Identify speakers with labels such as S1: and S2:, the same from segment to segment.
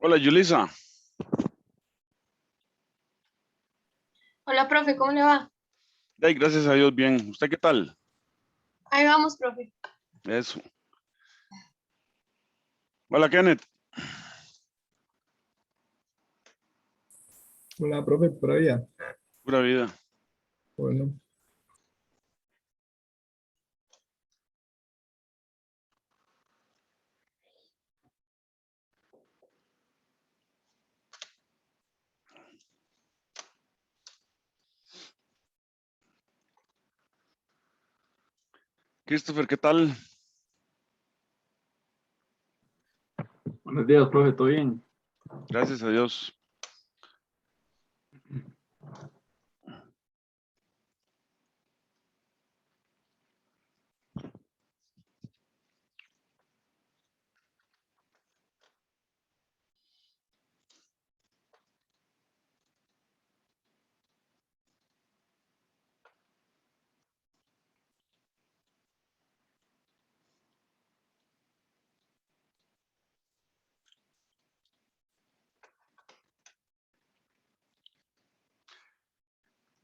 S1: Hola, Yulisa.
S2: Hola, profe, ¿cómo le va?
S1: Hey, gracias a Dios, bien. ¿Usted qué tal?
S2: Ahí vamos, profe.
S1: Eso. Hola, Kenneth.
S3: Hola, profe, por allá.
S1: Pura vida.
S3: Bueno,
S1: Christopher, ¿qué tal?
S4: Buenos días, profe, ¿todo bien?
S1: Gracias a Dios.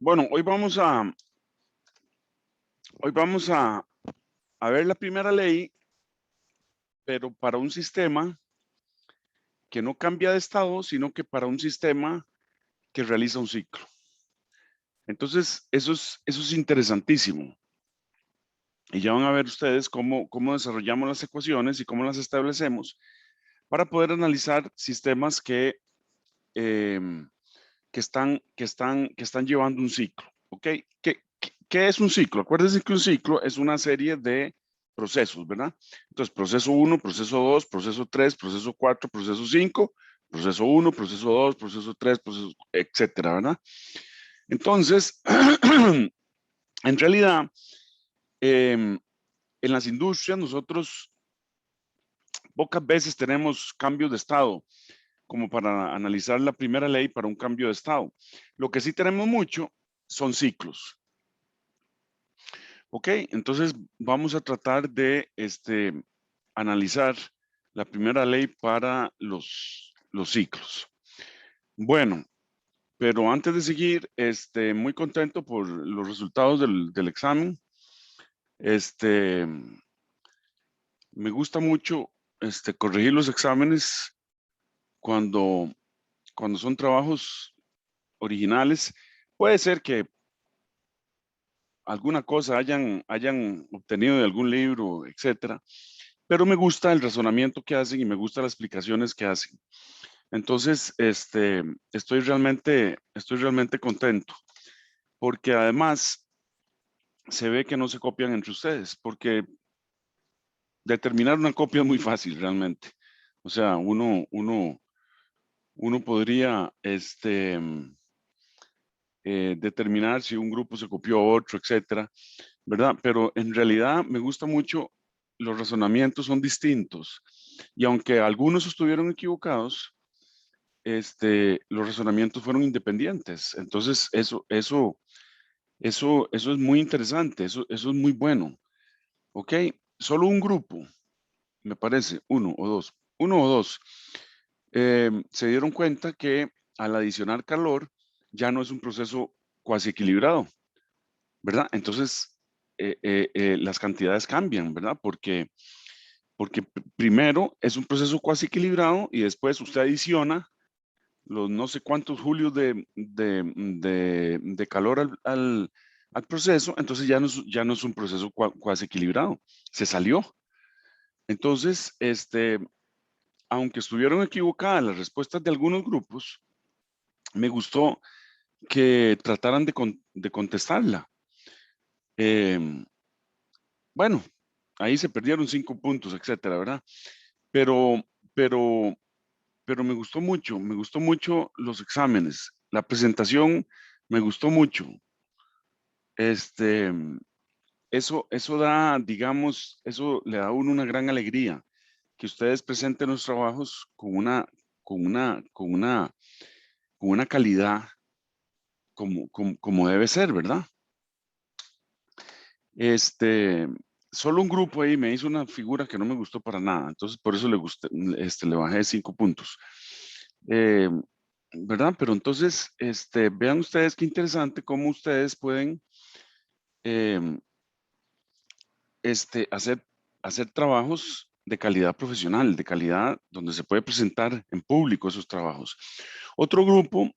S1: Bueno, hoy vamos a ver la primera ley, pero para un sistema que no cambia de estado, sino que para un sistema que realiza un ciclo. Entonces, eso es interesantísimo. Y ya van a ver ustedes cómo desarrollamos las ecuaciones y cómo las establecemos para poder analizar sistemas em, que están llevando un ciclo, ¿ok? ¿Qué es un ciclo? Acuérdense que un ciclo es una serie de procesos, ¿verdad? Entonces, proceso 1, proceso 2, proceso 3, proceso 4, proceso 5, proceso 1, proceso 2, proceso 3, proceso, etcétera, ¿verdad? Entonces, en realidad, em, en las industrias nosotros pocas veces tenemos cambios de estado como para analizar la primera ley para un cambio de estado. Lo que sí tenemos mucho son ciclos. Ok, entonces vamos a tratar de analizar la primera ley para los ciclos. Bueno, pero antes de seguir, muy contento por los resultados del examen. Este, Me gusta mucho corregir los exámenes cuando, cuando son trabajos originales. Puede ser que alguna cosa hayan obtenido de algún libro, etcétera, pero me gusta el razonamiento que hacen y me gustan las explicaciones que hacen. Entonces, estoy realmente contento, porque además se ve que no se copian entre ustedes, porque determinar una copia es muy fácil realmente. O sea, uno podría determinar si un grupo se copió a otro, etcétera, ¿verdad? Pero en realidad me gusta mucho, los razonamientos son distintos. Y aunque algunos estuvieron equivocados, los razonamientos fueron independientes. Entonces, eso es muy interesante, eso es muy bueno. ¿Ok? Solo un grupo, me parece, uno o dos, se dieron cuenta que al adicionar calor ya no es un proceso cuasi equilibrado, ¿verdad? Entonces, las cantidades cambian, ¿verdad? Porque primero es un proceso cuasi equilibrado y después usted adiciona los no sé cuántos julios de calor al proceso, entonces ya no es un proceso cuasi equilibrado, se salió. Entonces, aunque estuvieron equivocadas las respuestas de algunos grupos, me gustó que trataran de contestarla. Em, bueno, ahí se perdieron 5 puntos, etcétera, ¿verdad? Pero, pero, pero me gustó mucho los exámenes. La presentación me gustó mucho. Este, eso da, digamos, eso le da a uno una gran alegría, que ustedes presenten los trabajos con una calidad como debe ser, ¿verdad? Este, Solo un grupo ahí me hizo una figura que no me gustó para nada, entonces por eso le bajé 5 puntos. ¿Verdad? Pero entonces, vean ustedes qué interesante cómo ustedes pueden em, hacer trabajos de calidad profesional, de calidad donde se puede presentar en público esos trabajos. Otro grupo,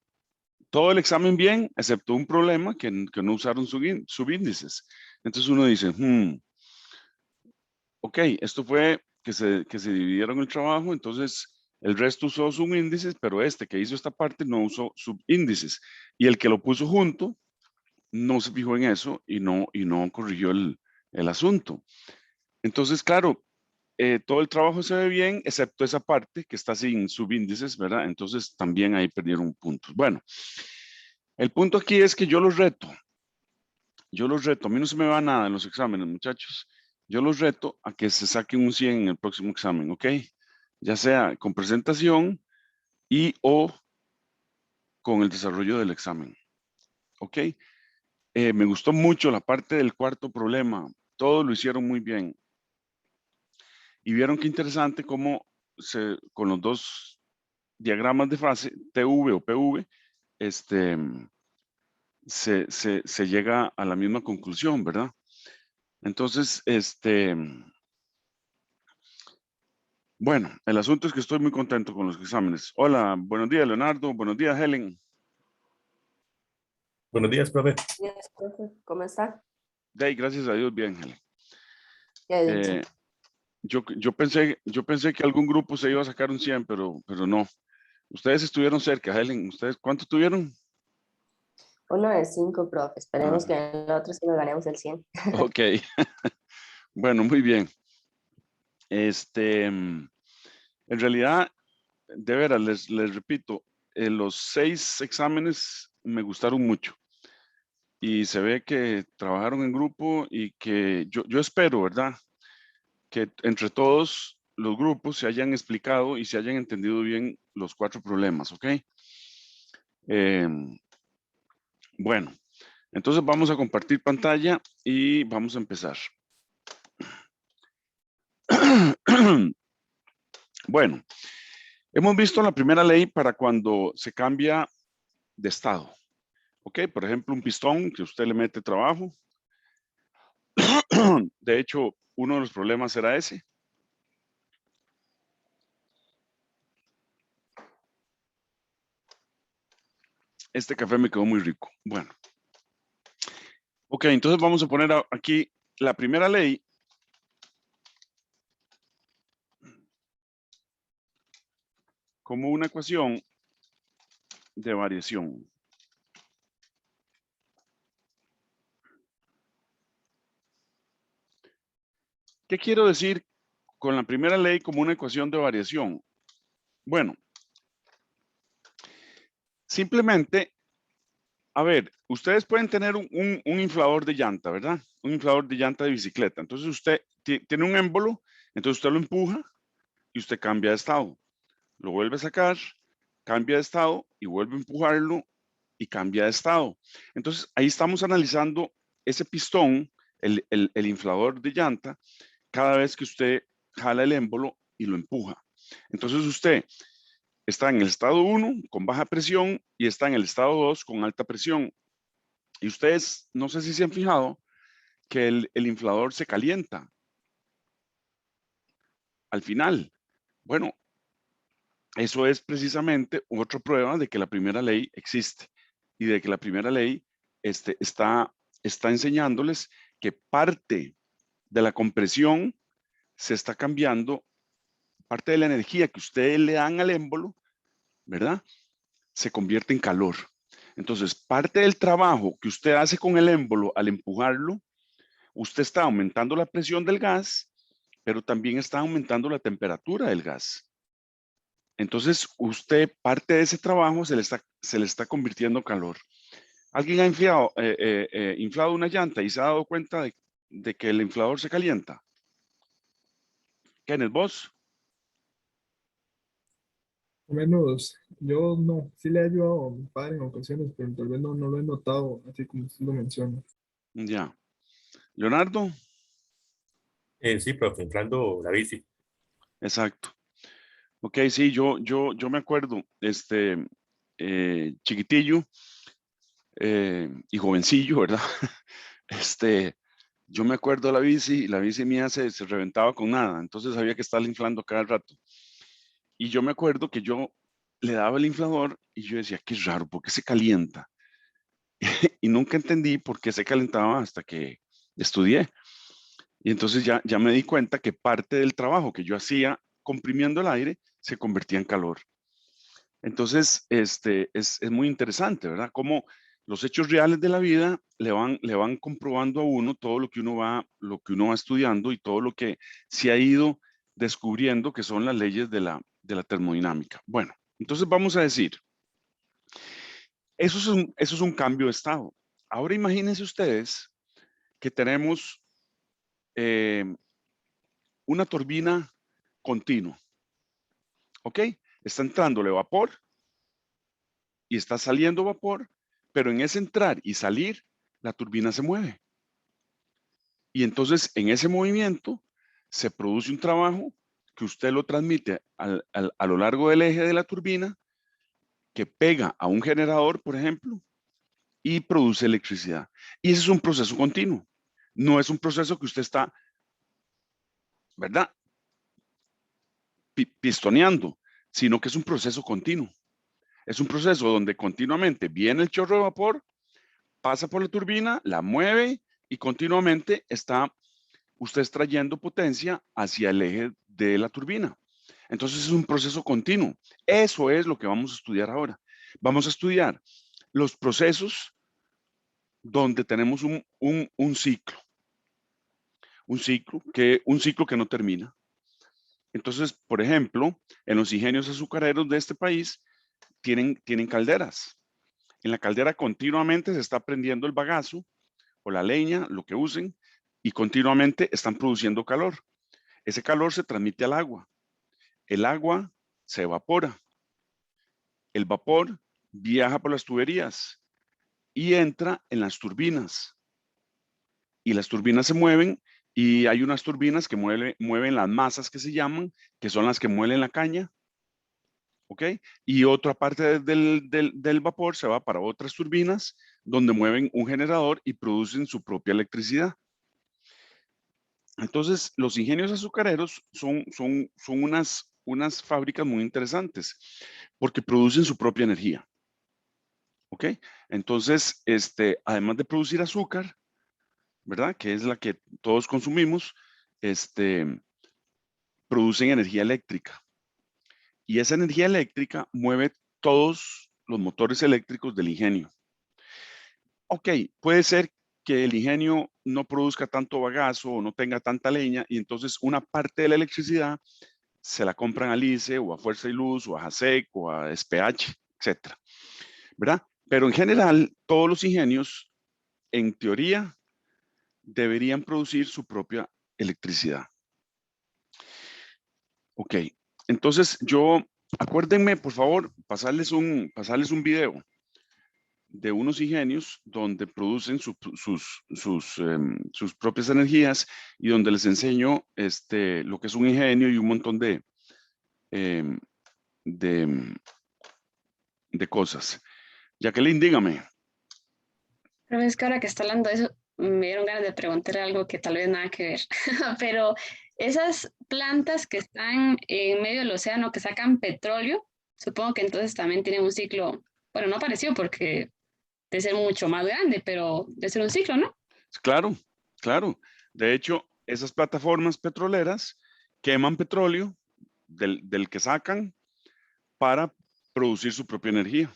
S1: todo el examen bien, excepto un problema que no usaron subíndices. Entonces uno dice, ok, esto fue que se dividieron el trabajo, entonces el resto usó subíndices, pero este que hizo esta parte no usó subíndices. Y el que lo puso junto no se fijó en eso y no corrigió el asunto. Entonces, claro, todo el trabajo se ve bien, excepto esa parte que está sin subíndices, ¿verdad? Entonces también ahí perdieron puntos. Bueno, el punto aquí es que yo los reto. A mí no se me va nada en los exámenes, muchachos. Yo los reto a que se saquen un 100 en el próximo examen, ¿ok? Ya sea con presentación y o con el desarrollo del examen, ¿ok? Me gustó mucho la parte del cuarto problema. Todos lo hicieron muy bien. Y vieron qué interesante cómo con los dos diagramas de fase, TV o PV, se llega a la misma conclusión, ¿verdad? Entonces, bueno, el asunto es que estoy muy contento con los exámenes. Hola, buenos días, Leonardo. Buenos días, Helen.
S5: Buenos días, profe.
S6: Días, profe. ¿Cómo está?
S1: Hey, gracias a Dios, bien, Helen.
S6: Ya he dicho.
S1: Yo pensé que algún grupo se iba a sacar un 100, pero no. Ustedes estuvieron cerca, Helen. ¿Ustedes cuánto tuvieron?
S6: Uno de 5, profe. Esperemos
S1: Ah,
S6: que en el otro sí nos ganemos el 100.
S1: ok. Bueno, muy bien. En realidad, de veras, les repito, los 6 exámenes me gustaron mucho y se ve que trabajaron en grupo y que yo espero, ¿verdad? Que entre todos los grupos se hayan explicado y se hayan entendido bien los 4 problemas, ¿ok? Bueno, entonces vamos a compartir pantalla y vamos a empezar. Bueno, hemos visto la primera ley para cuando se cambia de estado. Ok, por ejemplo, un pistón que usted le mete trabajo. De hecho, uno de los problemas era ese. Este café me quedó muy rico. Bueno. Ok, entonces vamos a poner aquí la primera ley. Como una ecuación de variación. ¿Qué quiero decir con la primera ley como una ecuación de variación? Bueno, simplemente, a ver, ustedes pueden tener un inflador de llanta, ¿verdad? Un inflador de llanta de bicicleta. Entonces usted tiene un émbolo, entonces usted lo empuja y usted cambia de estado. Lo vuelve a sacar, cambia de estado y vuelve a empujarlo y cambia de estado. Entonces ahí estamos analizando ese pistón, el inflador de llanta, cada vez que usted jala el émbolo y lo empuja. Entonces usted está en el estado 1 con baja presión y está en el estado 2 con alta presión. Y ustedes, no sé si se han fijado, que el inflador se calienta al final. Bueno, eso es precisamente otra prueba de que la primera ley existe y de que la primera ley está enseñándoles que parte de la compresión se está cambiando, parte de la energía que ustedes le dan al émbolo, ¿verdad? Se convierte en calor. Entonces, parte del trabajo que usted hace con el émbolo al empujarlo, usted está aumentando la presión del gas, pero también está aumentando la temperatura del gas. Entonces, usted, parte de ese trabajo se le está convirtiendo en calor. ¿Alguien ha inflado una llanta y se ha dado cuenta de que el inflador se calienta? Kenneth, ¿vos?
S3: Al menos yo no, sí le he ayudado a mi padre en ocasiones, pero tal vez no lo he notado así como usted lo menciona.
S1: Ya. ¿Leonardo?
S5: Sí, profe, inflando la bici.
S1: Exacto. Ok, sí, yo me acuerdo, chiquitillo y jovencillo, ¿verdad? Yo me acuerdo de la bici mía se reventaba con nada, entonces había que estarla inflando cada rato. Y yo me acuerdo que yo le daba el inflador y yo decía, qué raro, ¿por qué se calienta? Y nunca entendí por qué se calentaba hasta que estudié. Y entonces ya me di cuenta que parte del trabajo que yo hacía comprimiendo el aire se convertía en calor. Entonces, es muy interesante, ¿verdad? Cómo los hechos reales de la vida le van comprobando a uno todo lo que uno va estudiando y todo lo que se ha ido descubriendo que son las leyes de la termodinámica. Bueno, entonces vamos a decir, eso es un cambio de estado. Ahora imagínense ustedes que tenemos eh, una turbina continua, ¿ok? Está entrándole vapor y está saliendo vapor, pero en ese entrar y salir, la turbina se mueve. Y entonces en ese movimiento se produce un trabajo que usted lo transmite a lo largo del eje de la turbina, que pega a un generador, por ejemplo, y produce electricidad. Y ese es un proceso continuo. No es un proceso que usted está, ¿verdad?, pistoneando, sino que es un proceso continuo. Es un proceso donde continuamente viene el chorro de vapor, pasa por la turbina, la mueve y continuamente está usted extrayendo potencia hacia el eje de la turbina. Entonces es un proceso continuo. Eso es lo que vamos a estudiar ahora. Vamos a estudiar los procesos donde tenemos un ciclo. Un ciclo que no termina. Entonces, por ejemplo, en los ingenios azucareros de este país tienen calderas. En la caldera continuamente se está prendiendo el bagazo o la leña, lo que usen, y continuamente están produciendo calor. Ese calor se transmite al agua. El agua se evapora. El vapor viaja por las tuberías y entra en las turbinas. Y las turbinas se mueven y hay unas turbinas que mueven las masas que se llaman, que son las que muelen la caña. ¿Ok? Y otra parte del vapor se va para otras turbinas donde mueven un generador y producen su propia electricidad. Entonces, los ingenios azucareros son unas fábricas muy interesantes porque producen su propia energía. ¿Ok? Entonces, además de producir azúcar, ¿verdad? Que es la que todos consumimos, producen energía eléctrica. Y esa energía eléctrica mueve todos los motores eléctricos del ingenio. Ok, puede ser que el ingenio no produzca tanto bagazo o no tenga tanta leña y entonces una parte de la electricidad se la compran a LICE o a Fuerza y Luz o a JASEC o a SPH, etcétera, ¿verdad? Pero en general, todos los ingenios, en teoría, deberían producir su propia electricidad. Ok, entonces acuérdenme, por favor, pasarles un video de unos ingenios donde producen sus propias energías y donde les enseño lo que es un ingenio y un montón em, de, de cosas. Jacqueline, dígame.
S5: Pero es que ahora que está hablando de eso, me dieron ganas de preguntarle algo que tal vez nada que ver. Pero esas plantas que están en medio del océano, que sacan petróleo, supongo que entonces también tienen un ciclo, bueno, no parecido porque debe ser mucho más grande, pero debe ser un ciclo, ¿no?
S1: Claro, claro. De hecho, esas plataformas petroleras queman petróleo del que sacan para producir su propia energía.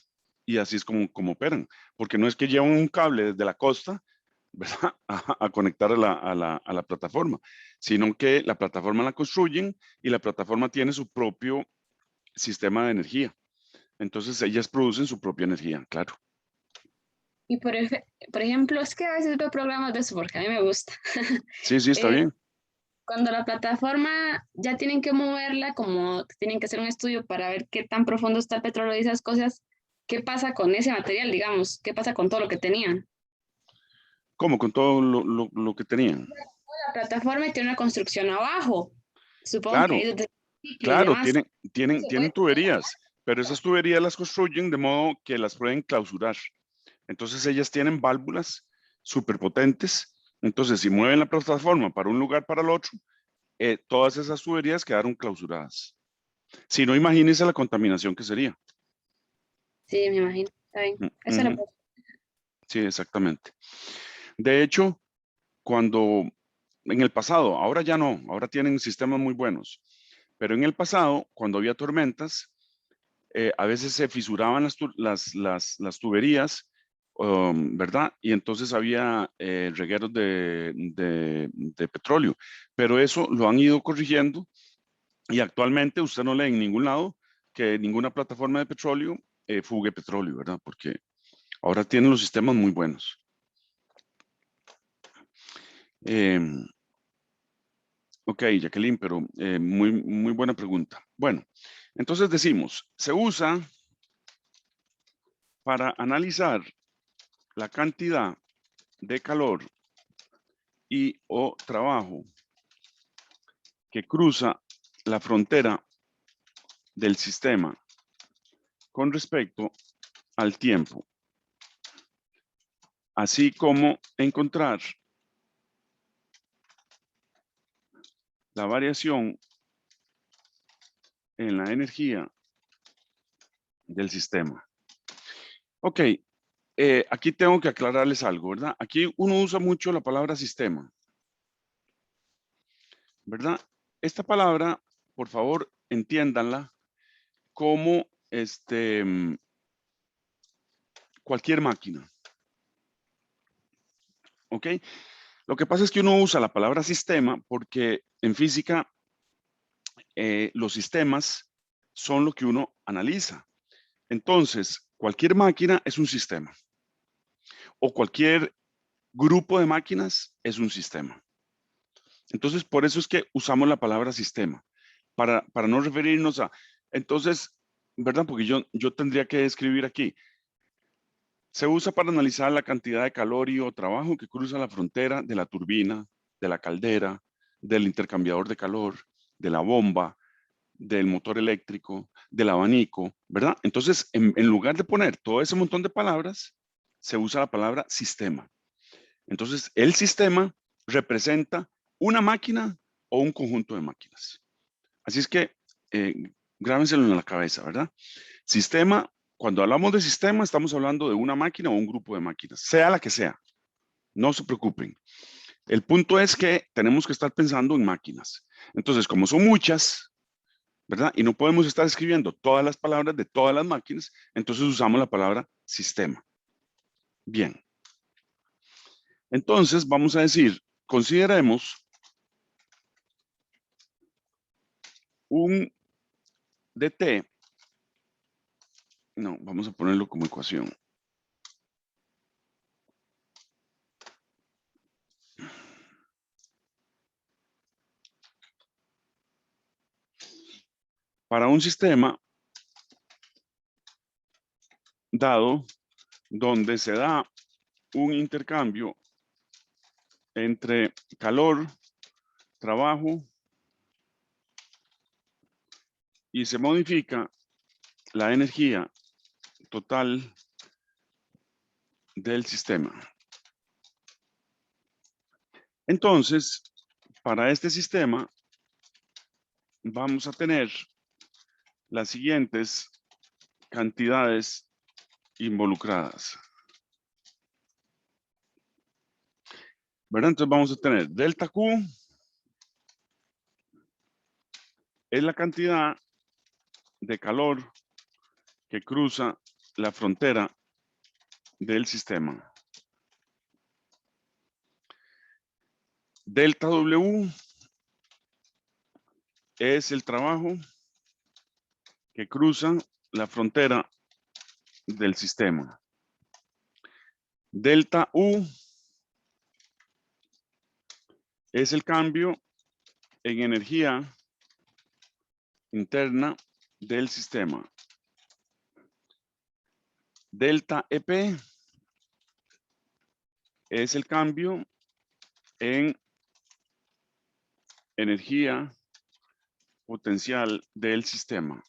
S1: Y así es como operan. Porque no es que llevan un cable desde la costa, ¿verdad?, a conectar a la plataforma, sino que la plataforma la construyen y la plataforma tiene su propio sistema de energía. Entonces ellas producen su propia energía, claro.
S5: Y por ejemplo, es que a veces veo programas de eso porque a mí me gusta.
S1: Sí, sí, está
S5: Eh,
S1: bien.
S5: Cuando la plataforma ya tienen que moverla, como tienen que hacer un estudio para ver qué tan profundo está el petróleo y esas cosas, ¿qué pasa con ese material, digamos? ¿Qué pasa con todo lo que tenían?
S1: ¿Cómo? Con todo lo que tenían.
S5: La plataforma tiene una construcción abajo. Supongo que ahí
S1: Claro,
S5: es donde Y
S1: Claro,
S5: además,
S1: tienen
S5: se puede-
S1: tuberías, pero esas tuberías las construyen de modo que las pueden clausurar. Entonces ellas tienen válvulas súper potentes. Entonces, si mueven la plataforma para un lugar para el otro, todas esas tuberías quedaron clausuradas. Si no, imagínense la contaminación que sería.
S5: Sí, me imagino. Está bien. Eso lo
S1: Ujú. Sí, exactamente. De hecho, cuando en el pasado, ahora ya no, ahora tienen sistemas muy buenos, pero en el pasado, cuando había tormentas, a veces se fisuraban las tuberías, ¿verdad? Y entonces había regueros de petróleo, pero eso lo han ido corrigiendo y actualmente usted no lee en ningún lado que ninguna plataforma de petróleo fugue petróleo, ¿verdad? Porque ahora tienen los sistemas muy buenos. Ok, Jacqueline, pero muy buena pregunta. Bueno, entonces decimos, se usa para analizar la cantidad de calor y o trabajo que cruza la frontera del sistema con respecto al tiempo, así como encontrar la variación en la energía del sistema. Ok, aquí tengo que aclararles algo, ¿verdad? Aquí uno usa mucho la palabra sistema, ¿verdad? Esta palabra, por favor, entiéndanla como cualquier máquina. ¿Ok? Lo que pasa es que uno usa la palabra sistema porque en física los sistemas son lo que uno analiza. Entonces, cualquier máquina es un sistema o cualquier grupo de máquinas es un sistema. Entonces, por eso es que usamos la palabra sistema, para no referirnos a... Entonces, ¿verdad? Porque yo tendría que escribir aquí. Se usa para analizar la cantidad de calor y o trabajo que cruza la frontera de la turbina, de la caldera, del intercambiador de calor, de la bomba, del motor eléctrico, del abanico, ¿verdad? Entonces, en lugar de poner todo ese montón de palabras, se usa la palabra sistema. Entonces, el sistema representa una máquina o un conjunto de máquinas. Así es que grábenselo en la cabeza, ¿verdad? Sistema, cuando hablamos de sistema, estamos hablando de una máquina o un grupo de máquinas, sea la que sea. No se preocupen. El punto es que tenemos que estar pensando en máquinas. Entonces, como son muchas, ¿verdad? Y no podemos estar escribiendo todas las palabras de todas las máquinas, entonces usamos la palabra sistema. Bien. Entonces, vamos a decir, consideremos un dt, no, vamos a ponerlo como ecuación. Para un sistema dado donde se da un intercambio entre calor, trabajo y se modifica la energía total del sistema. Entonces, para este sistema vamos a tener las siguientes cantidades involucradas. ¿Verdad? Entonces vamos a tener delta Q es la cantidad de calor que cruza la frontera del sistema. Delta W es el trabajo que cruza la frontera del sistema. Delta U es el cambio en energía interna del sistema. Delta EP es el cambio en energía potencial del sistema.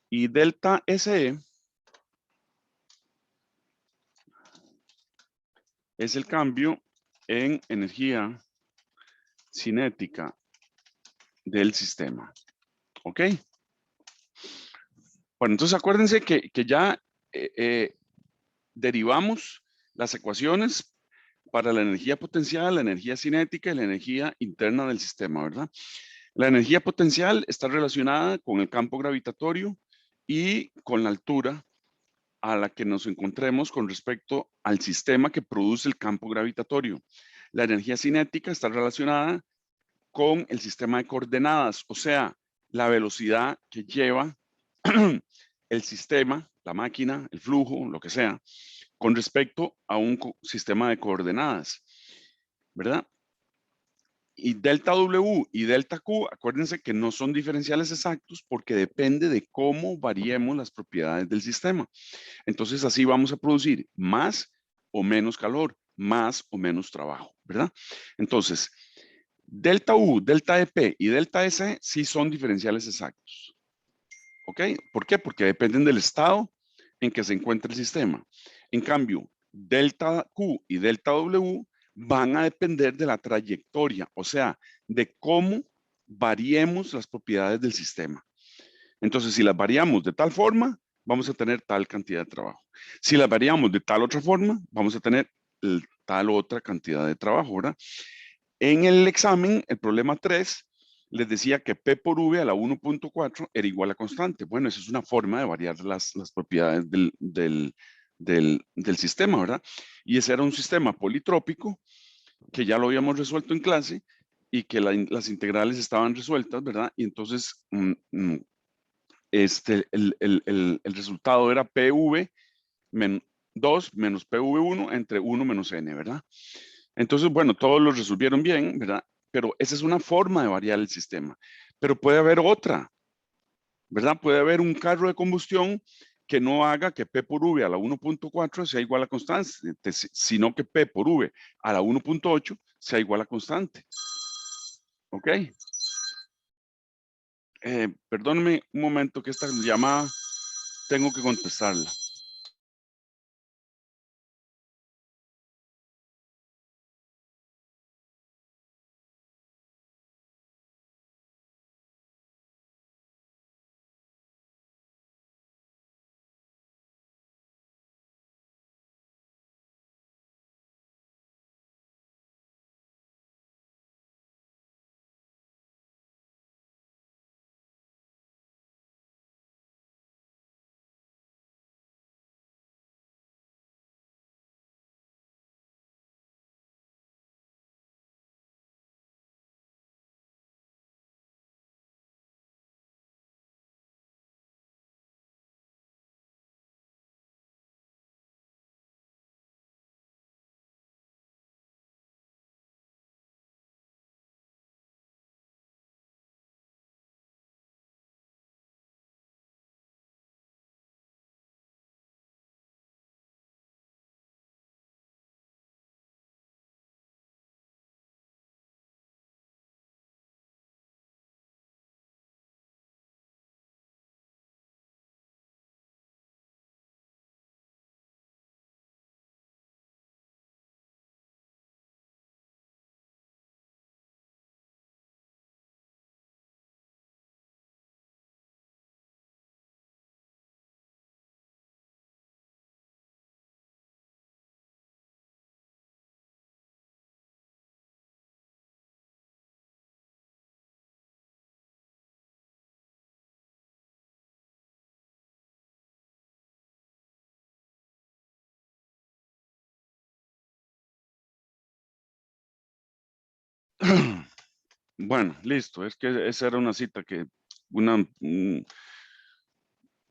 S1: Y delta SE es el cambio en energía cinética del sistema. ¿Ok? Bueno, entonces acuérdense que ya derivamos las ecuaciones para la energía potencial, la energía cinética y la energía interna del sistema, ¿verdad? La energía potencial está relacionada con el campo gravitatorio y con la altura a la que nos encontremos con respecto al sistema que produce el campo gravitatorio. La energía cinética está relacionada con el sistema de coordenadas, o sea, la velocidad que lleva el sistema, la máquina, el flujo, lo que sea, con respecto a un sistema de coordenadas, ¿verdad? Y delta W y delta Q, acuérdense que no son diferenciales exactos porque depende de cómo variemos las propiedades del sistema. Entonces así vamos a producir más o menos calor, más o menos trabajo, ¿verdad? Entonces, delta U, delta EP y delta S sí son diferenciales exactos. ¿Ok? ¿Por qué? Porque dependen del estado en que se encuentra el sistema. En cambio, delta Q y delta W van a depender de la trayectoria, o sea, de cómo variemos las propiedades del sistema. Entonces, si las variamos de tal forma, vamos a tener tal cantidad de trabajo. Si las variamos de tal otra forma, vamos a tener tal otra cantidad de trabajo, ¿verdad? En el examen, el problema 3, les decía que P por V a la 1.4 era igual a constante. Bueno, esa es una forma de variar las propiedades del sistema, ¿verdad? Y ese era un sistema politrópico que ya lo habíamos resuelto en clase y que las integrales estaban resueltas, ¿verdad? Y entonces el resultado era PV 2 menos PV1 entre 1 menos N, ¿verdad? Entonces, bueno, todos lo resolvieron bien, ¿verdad? Pero esa es una forma de variar el sistema. Pero puede haber otra, ¿verdad? Puede haber un carro de combustión que no haga que P por V a la 1.4 sea igual a constante, sino que P por V a la 1.8 sea igual a constante. ¿Ok? Perdóneme un momento que esta llamada tengo que contestarla. Bueno, listo. Es que esa era una cita que un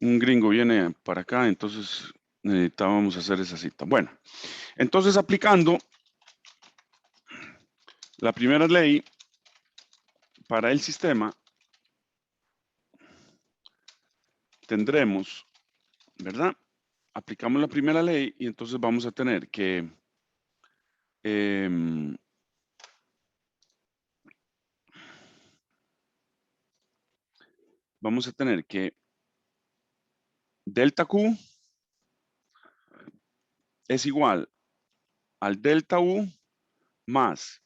S1: gringo viene para acá, entonces necesitábamos hacer esa cita. Bueno, entonces aplicando la primera ley para el sistema, tendremos, ¿verdad? Aplicamos la primera ley y entonces vamos a tener que vamos a tener que delta Q es igual al delta U más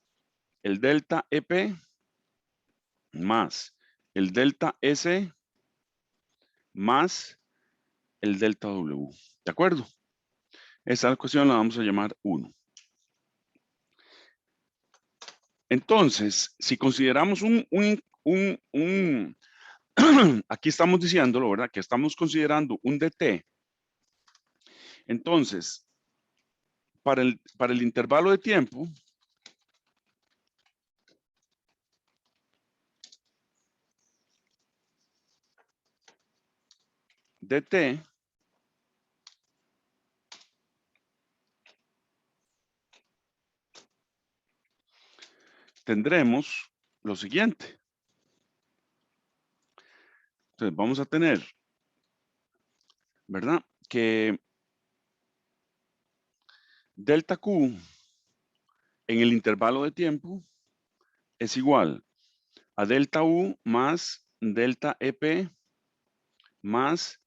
S1: el delta EP más el delta S más el delta W. ¿De acuerdo? Esa ecuación la vamos a llamar 1. Entonces, si consideramos aquí estamos diciéndolo, ¿verdad? Que estamos considerando un DT. Entonces, para el intervalo de tiempo, DT tendremos lo siguiente. Entonces, vamos a tener, ¿verdad? Que delta Q en el intervalo de tiempo es igual a delta U más delta EP más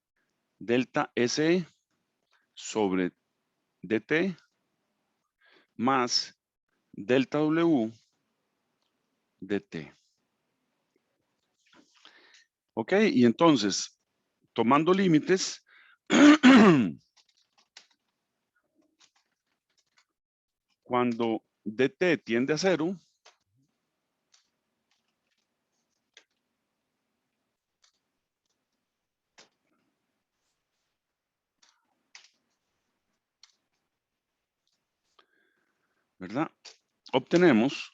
S1: delta S sobre DT más delta W dt. Ok, y entonces, tomando límites, cuando dt tiende a 0, ¿verdad? Obtenemos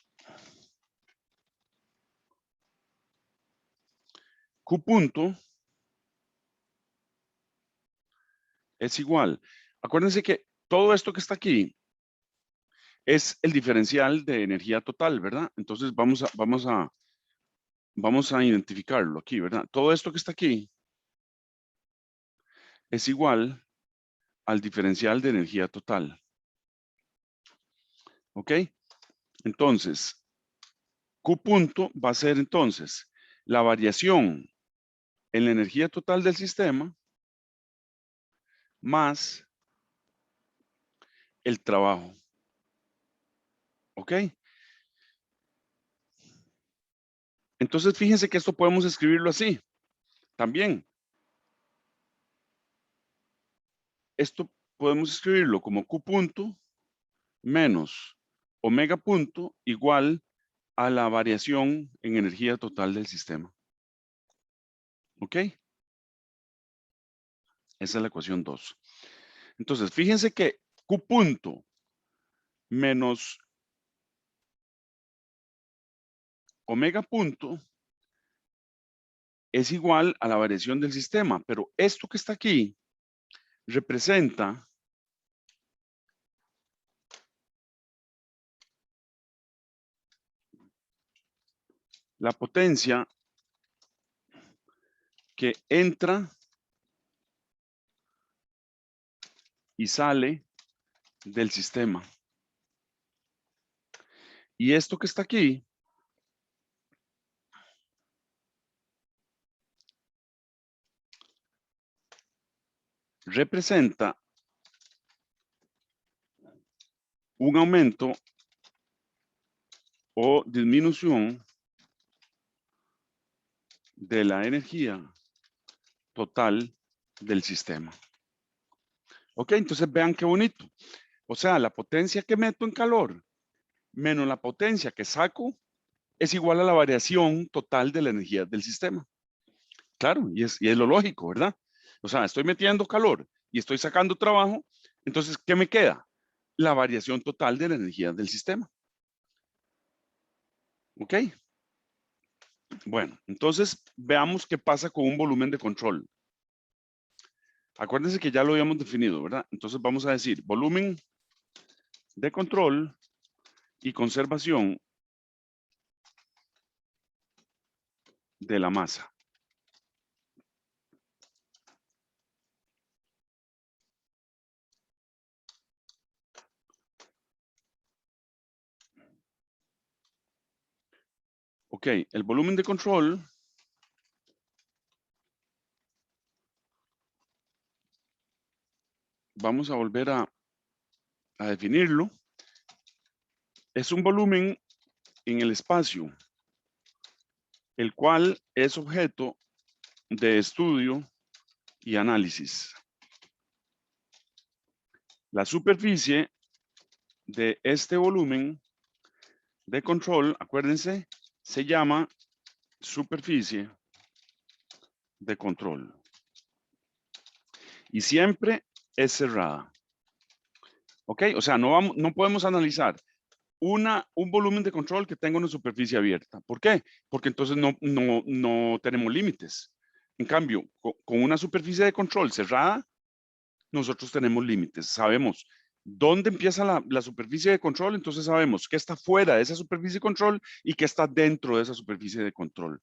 S1: Q punto es igual. Acuérdense que todo esto que está aquí es el diferencial de energía total, ¿verdad? Entonces vamos a identificarlo aquí, ¿verdad? Todo esto que está aquí es igual al diferencial de energía total. ¿Ok? Entonces, Q punto va a ser entonces la variación en la energía total del sistema más el trabajo. ¿Ok? Entonces, fíjense que esto podemos escribirlo así. También. Esto podemos escribirlo como Q punto menos omega punto igual a la variación en energía total del sistema. ¿Ok? Esa es la ecuación 2. Entonces, fíjense que Q punto menos omega punto es igual a la variación del sistema, pero esto que está aquí representa la potencia que entra y sale del sistema. Y esto que está aquí representa un aumento o disminución de la energía total del sistema. Ok, entonces vean qué bonito. O sea, la potencia que meto en calor menos la potencia que saco es igual a la variación total de la energía del sistema. Claro, y es lo lógico, ¿verdad? O sea, estoy metiendo calor y estoy sacando trabajo, entonces, ¿qué me queda? La variación total de la energía del sistema. ¿Ok? Bueno, entonces veamos qué pasa con un volumen de control. Acuérdense que ya lo habíamos definido, ¿verdad? Entonces vamos a decir volumen de control y conservación de la masa. Ok, el volumen de control vamos a volver a definirlo. Es un volumen en el espacio, el cual es objeto de estudio y análisis. La superficie de este volumen de control, acuérdense, se llama superficie de control. Y siempre es cerrada. ¿Ok? O sea, no podemos analizar un volumen de control que tenga una superficie abierta. ¿Por qué? Porque entonces no tenemos límites. En cambio, con una superficie de control cerrada, nosotros tenemos límites. Sabemos dónde empieza la superficie de control, entonces sabemos qué está fuera de esa superficie de control y qué está dentro de esa superficie de control.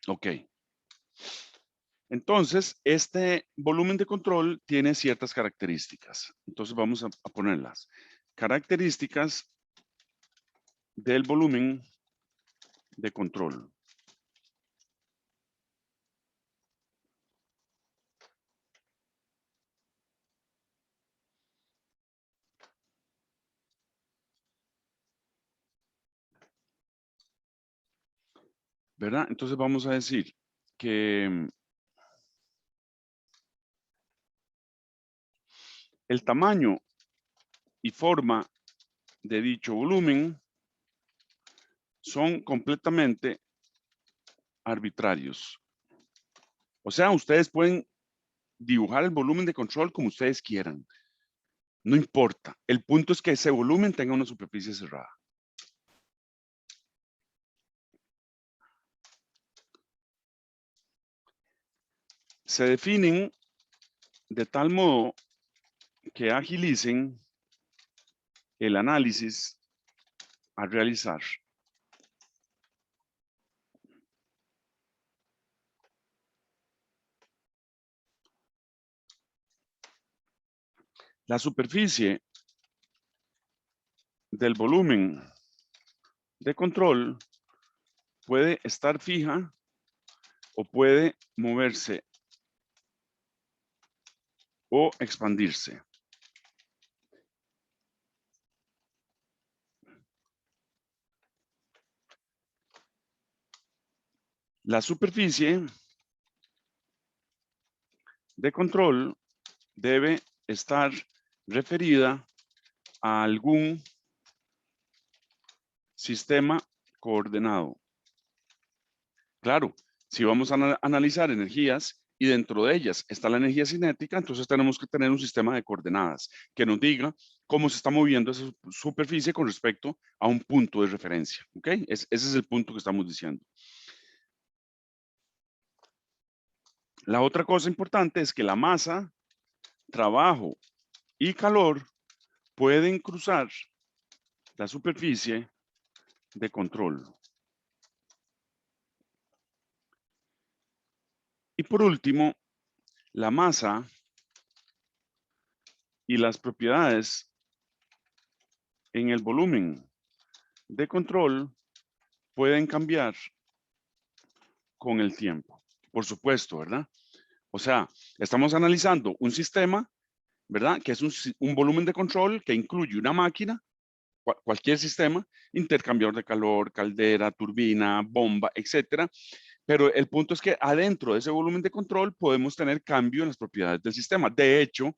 S1: Ok. Entonces, este volumen de control tiene ciertas características. Entonces vamos a ponerlas. Características del volumen de control. ¿Verdad? Entonces vamos a decir que el tamaño y forma de dicho volumen son completamente arbitrarios. O sea, ustedes pueden dibujar el volumen de control como ustedes quieran. No importa. El punto es que ese volumen tenga una superficie cerrada. Se definen de tal modo que agilicen el análisis a realizar. La superficie del volumen de control puede estar fija o puede moverse o expandirse. La superficie de control debe estar referida a algún sistema coordenado. Claro, si vamos a analizar energías y dentro de ellas está la energía cinética, entonces tenemos que tener un sistema de coordenadas que nos diga cómo se está moviendo esa superficie con respecto a un punto de referencia. ¿Ok? Ese es el punto que estamos diciendo. La otra cosa importante es que la masa, trabajo y calor pueden cruzar la superficie de control. Y por último, la masa y las propiedades en el volumen de control pueden cambiar con el tiempo. Por supuesto, ¿verdad? O sea, estamos analizando un sistema, ¿verdad? Que es un volumen de control que incluye una máquina, cualquier sistema, intercambiador de calor, caldera, turbina, bomba, etcétera. Pero el punto es que adentro de ese volumen de control podemos tener cambio en las propiedades del sistema. De hecho,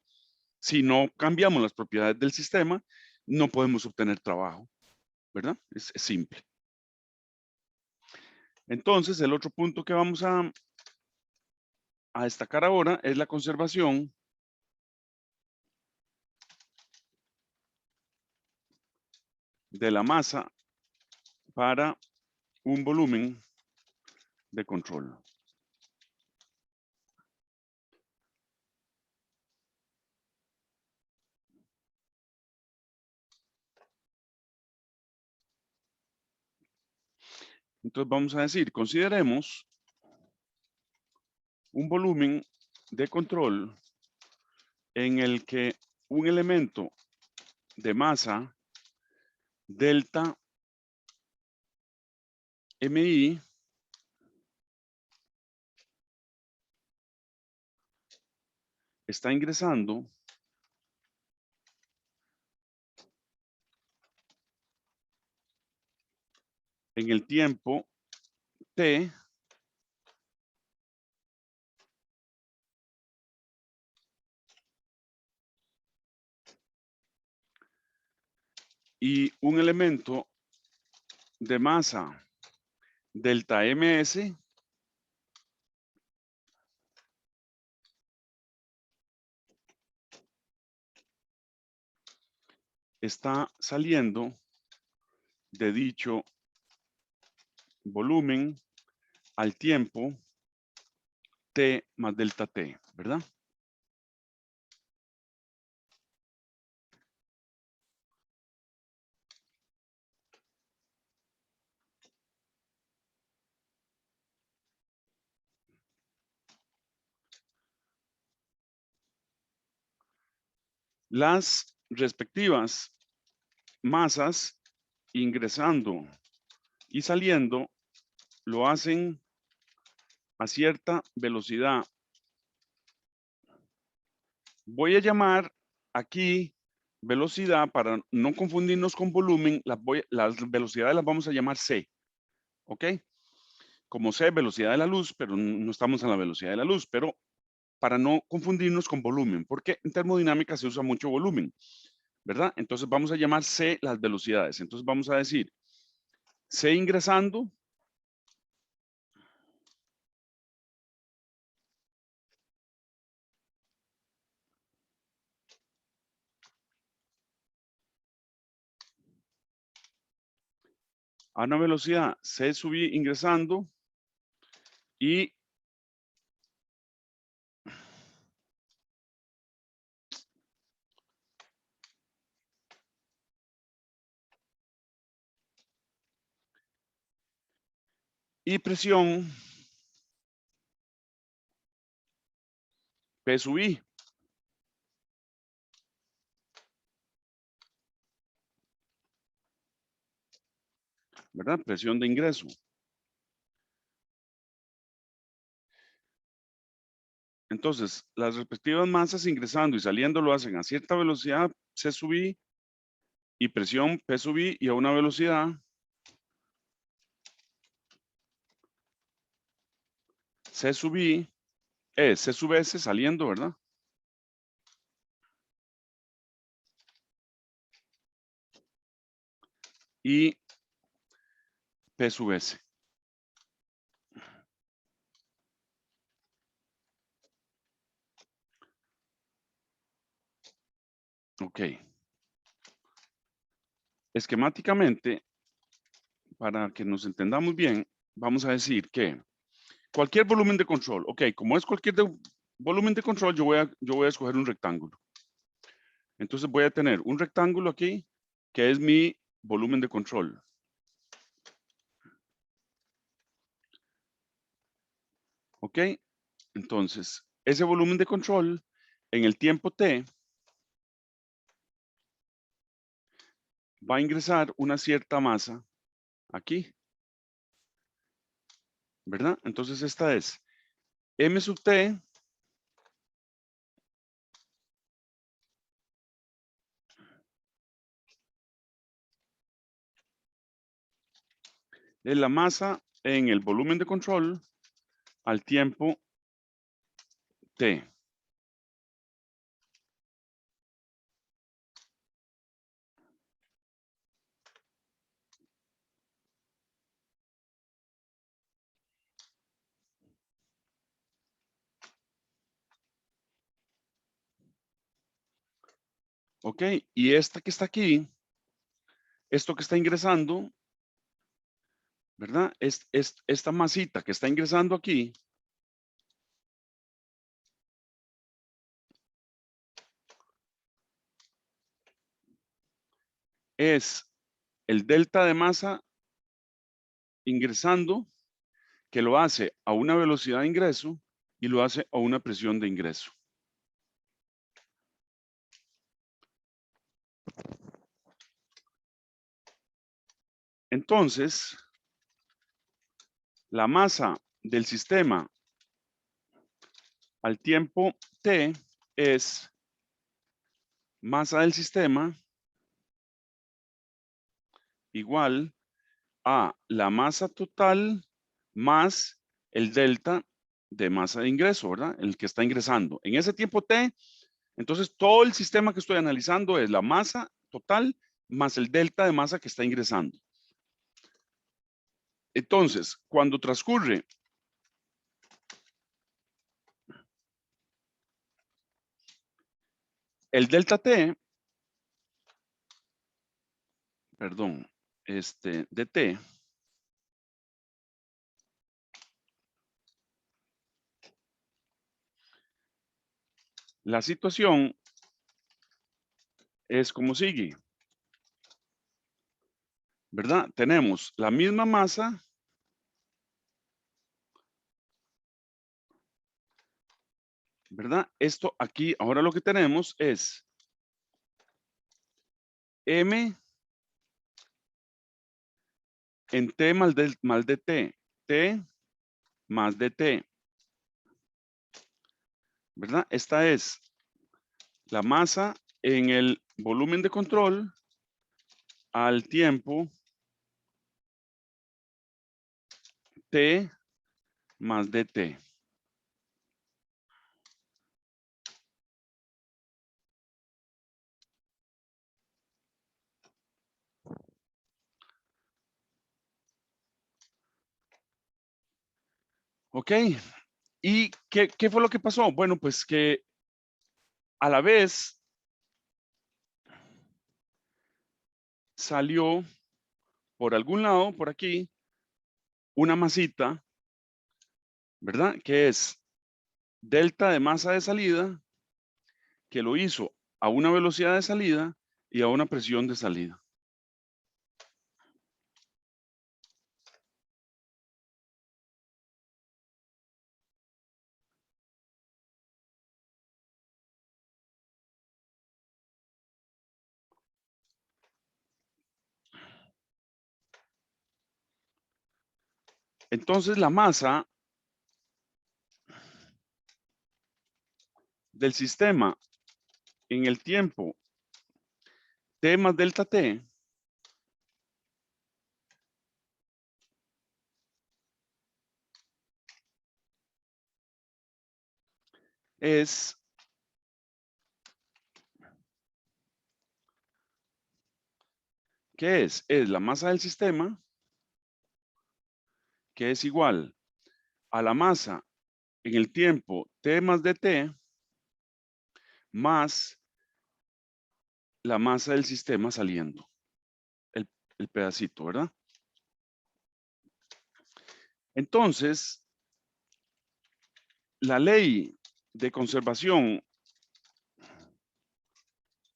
S1: si no cambiamos las propiedades del sistema, no podemos obtener trabajo, ¿verdad? Es simple. Entonces, el otro punto que vamos a destacar ahora es la conservación de la masa para un volumen de control. Entonces vamos a decir, consideremos un volumen de control en el que un elemento de masa delta MI está ingresando en el tiempo T y un elemento de masa delta MS está saliendo de dicho volumen al tiempo T más delta T, ¿verdad? Las respectivas masas ingresando y saliendo lo hacen a cierta velocidad. Voy a llamar aquí velocidad para no confundirnos con volumen. Las velocidades las vamos a llamar C. ¿Ok? Como C, velocidad de la luz, pero no estamos en la velocidad de la luz, pero para no confundirnos con volumen, porque en termodinámica se usa mucho volumen, ¿verdad? Entonces vamos a llamar C las velocidades. Entonces vamos a decir C ingresando a una velocidad C sub I ingresando y presión P sub I. ¿Verdad? Presión de ingreso. Entonces, las respectivas masas ingresando y saliendo lo hacen a cierta velocidad C sub I y presión P sub I y a una velocidad C sub I, C sub S saliendo, ¿verdad? Y P sub S. Ok. Esquemáticamente, para que nos entendamos bien, vamos a decir que cualquier volumen de control, ok, como es cualquier volumen de control, yo voy a escoger un rectángulo. Entonces voy a tener un rectángulo aquí, que es mi volumen de control. Ok, entonces ese volumen de control en el tiempo T va a ingresar una cierta masa aquí, ¿verdad? Entonces esta es M sub T es la masa en el volumen de control al tiempo T. Ok, y esta que está aquí, esto que está ingresando, ¿verdad? Esta masita que está ingresando aquí es el delta de masa ingresando que lo hace a una velocidad de ingreso y lo hace a una presión de ingreso. Entonces, la masa del sistema al tiempo t es masa del sistema igual a la masa total más el delta de masa de ingreso, ¿verdad? El que está ingresando. En ese tiempo t, entonces todo el sistema que estoy analizando es la masa total más el delta de masa que está ingresando. Entonces, cuando transcurre el delta t, perdón, de t, la situación es como sigue, ¿verdad? Tenemos la misma masa, ¿verdad? Esto aquí, ahora lo que tenemos es m en t más dt, t más dt, ¿verdad? Esta es la masa en el volumen de control al tiempo t más dt. Ok, ¿y qué fue lo que pasó? Bueno, pues que a la vez salió por algún lado, por aquí, una masita, ¿verdad? Que es delta de masa de salida, que lo hizo a una velocidad de salida y a una presión de salida. Entonces la masa del sistema en el tiempo t más delta t es ¿qué es? Es la masa del sistema, que es igual a la masa en el tiempo t más dt más la masa del sistema saliendo, el pedacito, ¿verdad? Entonces, la ley de conservación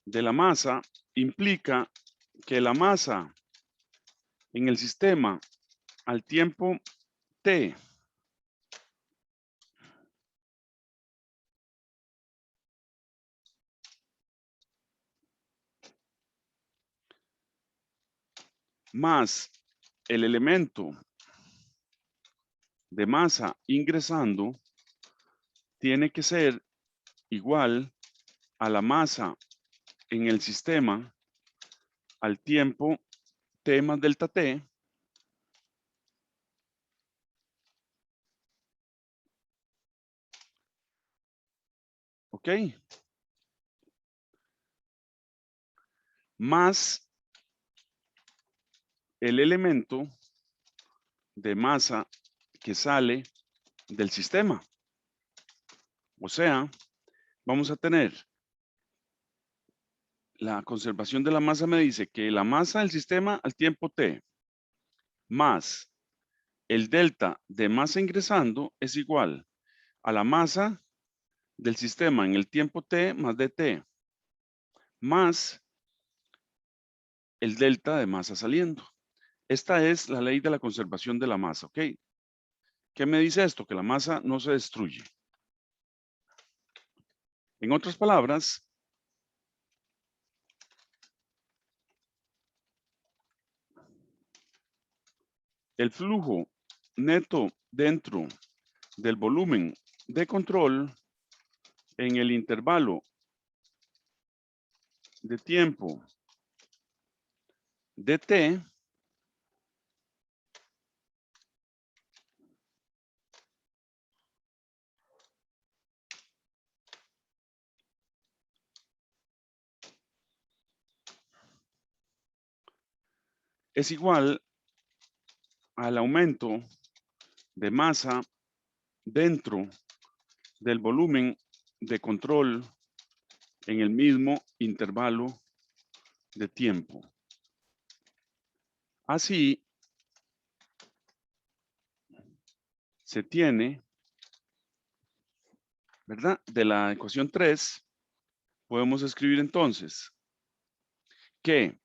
S1: de la masa implica que la masa en el sistema al tiempo t más el elemento de masa ingresando tiene que ser igual a la masa en el sistema al tiempo t más delta t ¿ok? Más el elemento de masa que sale del sistema. O sea, vamos a tener la conservación de la masa me dice que la masa del sistema al tiempo t más el delta de masa ingresando es igual a la masa del sistema en el tiempo t más dt más el delta de masa saliendo. Esta es la ley de la conservación de la masa, ¿ok? ¿Qué me dice esto? Que la masa no se destruye. En otras palabras, el flujo neto dentro del volumen de control en el intervalo de tiempo de t es igual al aumento de masa dentro del volumen de control en el mismo intervalo de tiempo. Así, se tiene, ¿verdad? De la ecuación 3, podemos escribir entonces que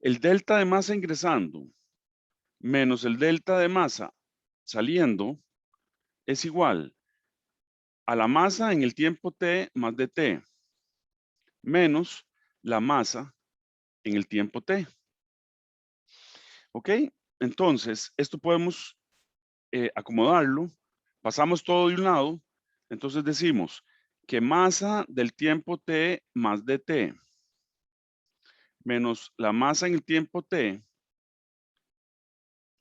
S1: el delta de masa ingresando menos el delta de masa saliendo es igual a la masa en el tiempo t más dt menos la masa en el tiempo t. ¿Ok? Entonces, esto podemos acomodarlo. Pasamos todo de un lado. Entonces decimos que masa del tiempo t más dt menos la masa en el tiempo t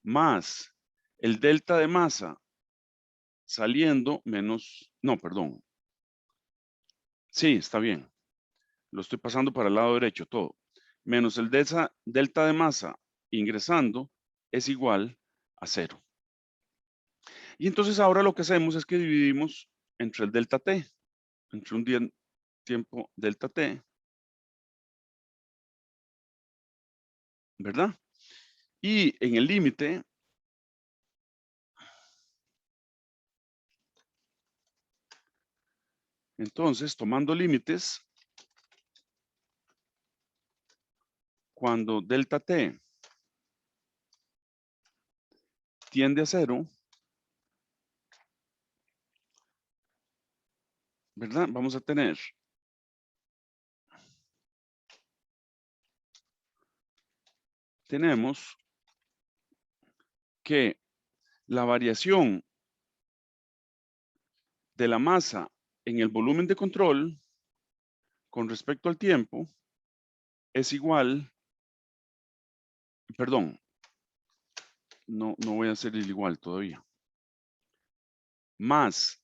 S1: más el delta de masa saliendo menos, no, perdón. Sí, está bien. Lo estoy pasando para el lado derecho todo. Menos el delta de masa ingresando es igual a 0. Y entonces ahora lo que hacemos es que dividimos entre el delta t, entre un tiempo delta t, ¿verdad? Y en el límite, entonces tomando límites, cuando delta t tiende a 0, ¿verdad? Vamos a tener tenemos que la variación de la masa en el volumen de control con respecto al tiempo es igual, perdón, no voy a hacer el igual todavía, más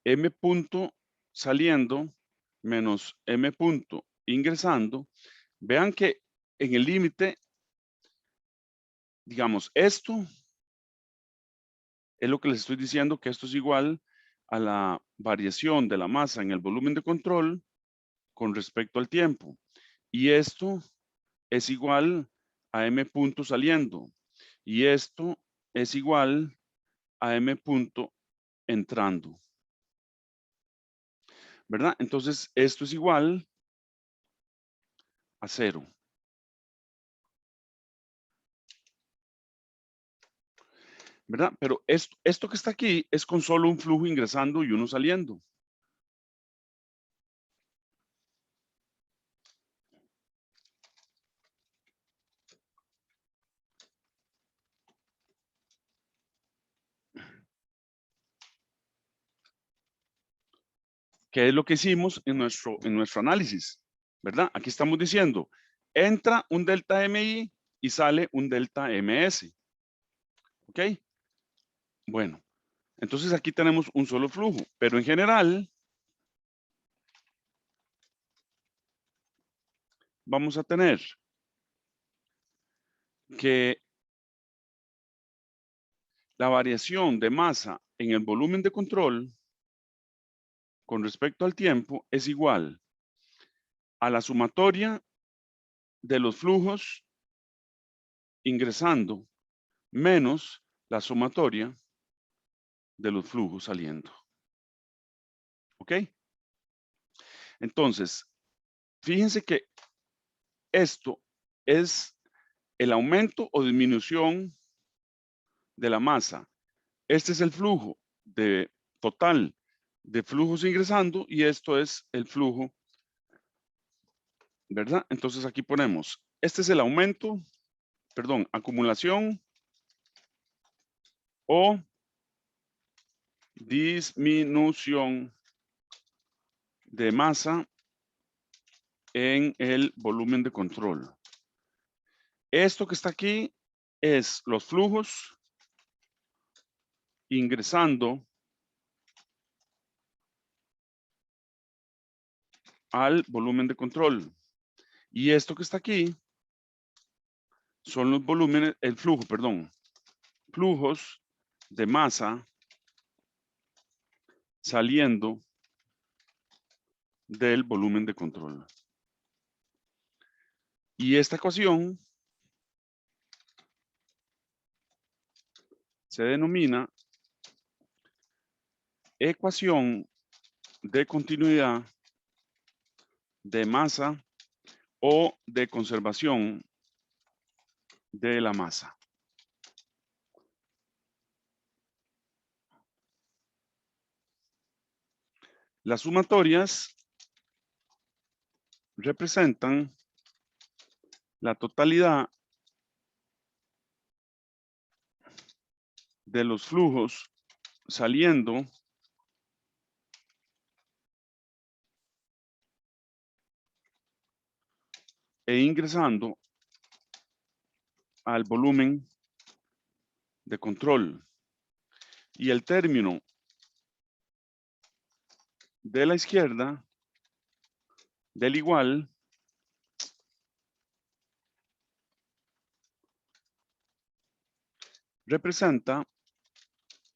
S1: m punto saliendo menos m punto ingresando. Vean que en el límite, digamos, esto es lo que les estoy diciendo, que esto es igual a la variación de la masa en el volumen de control con respecto al tiempo. Y esto es igual a m punto saliendo. Y esto es igual a m punto entrando. ¿Verdad? Entonces, esto es igual a 0. ¿Verdad? Pero esto que está aquí es con solo un flujo ingresando y uno saliendo. ¿Qué es lo que hicimos en nuestro análisis? ¿Verdad? Aquí estamos diciendo, entra un delta MI y sale un delta MS. ¿Ok? Bueno, entonces aquí tenemos un solo flujo, pero en general vamos a tener que la variación de masa en el volumen de control con respecto al tiempo es igual a la sumatoria de los flujos ingresando menos la sumatoria de los flujos saliendo. ¿Ok? Entonces, fíjense que esto es el aumento o disminución de la masa. Este es el flujo total de flujos ingresando y esto es el flujo, ¿verdad? Entonces aquí ponemos este es el aumento, perdón, acumulación o disminución de masa en el volumen de control. Esto que está aquí es los flujos ingresando al volumen de control. Y esto que está aquí son los volúmenes, el flujo, perdón, flujos de masa saliendo del volumen de control. Y esta ecuación se denomina ecuación de continuidad de masa o de conservación de la masa. Las sumatorias representan la totalidad de los flujos saliendo e ingresando al volumen de control. Y el término de la izquierda del igual representa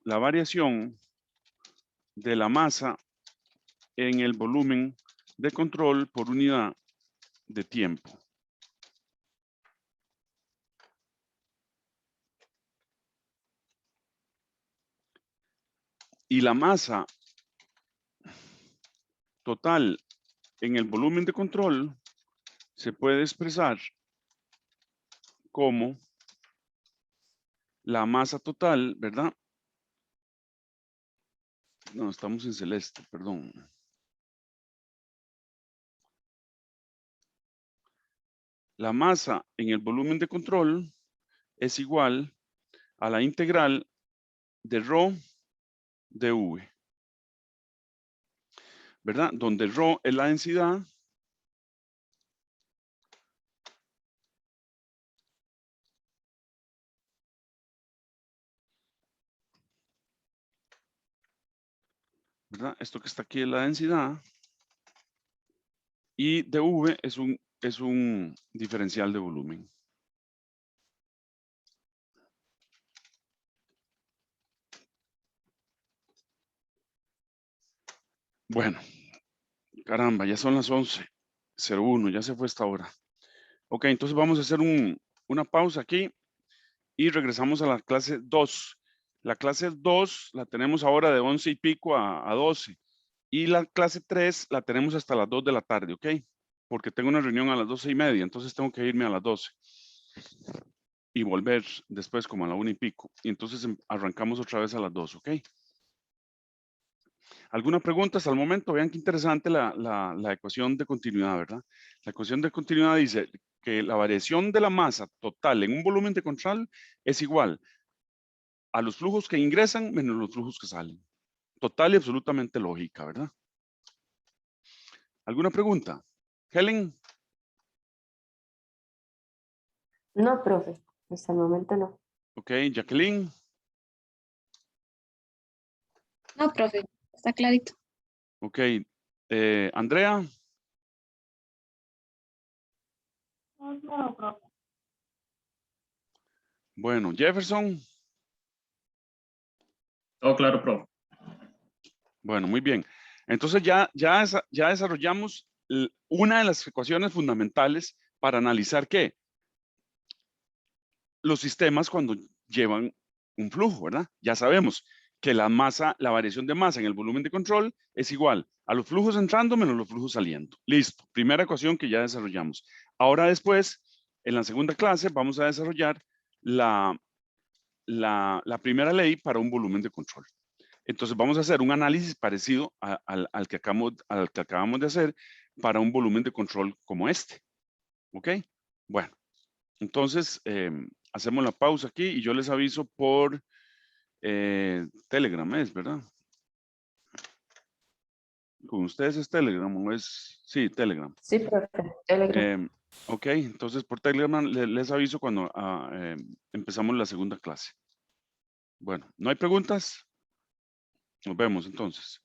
S1: la variación de la masa en el volumen de control por unidad de tiempo. Y la masa total en el volumen de control se puede expresar como la masa total, ¿verdad? No, estamos en celeste, perdón. La masa en el volumen de control es igual a la integral de ρ de V, ¿verdad? Donde ρ es la densidad ¿verdad? Esto que está aquí es la densidad y dV es un diferencial de volumen. Bueno, caramba, ya son las 11:01, ya se fue esta hora. Ok, entonces vamos a hacer una pausa aquí y regresamos a la clase 2. La clase 2 la tenemos ahora de 11 y pico a 12. Y la clase 3 la tenemos hasta las 2 de la tarde, ¿ok? Porque tengo una reunión a las 12:30, entonces tengo que irme a las 12. Y volver después como a la 1 y pico. Y entonces arrancamos otra vez a las 2, ¿ok? ¿Alguna pregunta hasta el momento? Vean qué interesante la ecuación de continuidad, ¿verdad? La ecuación de continuidad dice que la variación de la masa total en un volumen de control es igual a los flujos que ingresan menos los flujos que salen. Total y absolutamente lógica, ¿verdad? ¿Alguna pregunta? Helen.
S6: No, profe, hasta el momento no.
S1: Ok, Jacqueline.
S5: No, profe, está clarito.
S1: Ok, Andrea.
S2: No, profe.
S1: Bueno, Jefferson.
S4: Todo claro, profe.
S1: Bueno, muy bien. Entonces ya desarrollamos una de las ecuaciones fundamentales para analizar ¿qué? Los sistemas cuando llevan un flujo, ¿verdad? Ya sabemos que la variación de masa en el volumen de control es igual a los flujos entrando menos los flujos saliendo. Listo, primera ecuación que ya desarrollamos. Ahora después, en la segunda clase, vamos a desarrollar la primera ley para un volumen de control. Entonces vamos a hacer un análisis parecido al que acabamos de hacer para un volumen de control como este. ¿Ok? Bueno, entonces hacemos la pausa aquí y yo les aviso por Telegram, ¿es verdad? ¿Con ustedes es Telegram o es? Sí, Telegram.
S6: Sí, profe. Telegram.
S1: Ok, entonces por Telegram les aviso cuando empezamos la segunda clase. Bueno, ¿no hay preguntas? Nos vemos entonces.